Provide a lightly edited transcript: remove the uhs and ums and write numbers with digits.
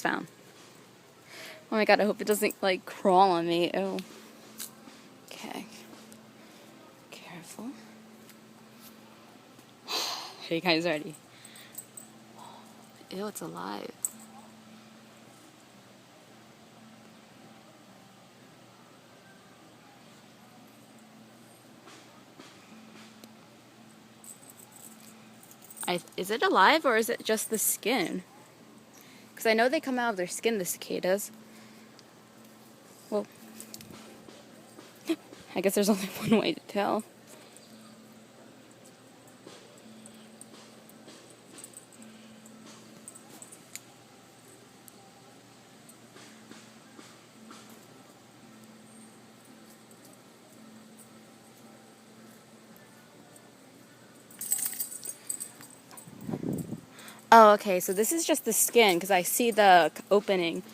found. Oh my god, I hope it doesn't, like, crawl on me. Oh. Okay. Careful. Are you guys ready? Ew, it's alive. Is it alive or is it just the skin? Because I know they come out of their skin, the cicadas. Well, I guess there's only one way to tell. Oh, okay, so this is just the skin, because I see the opening.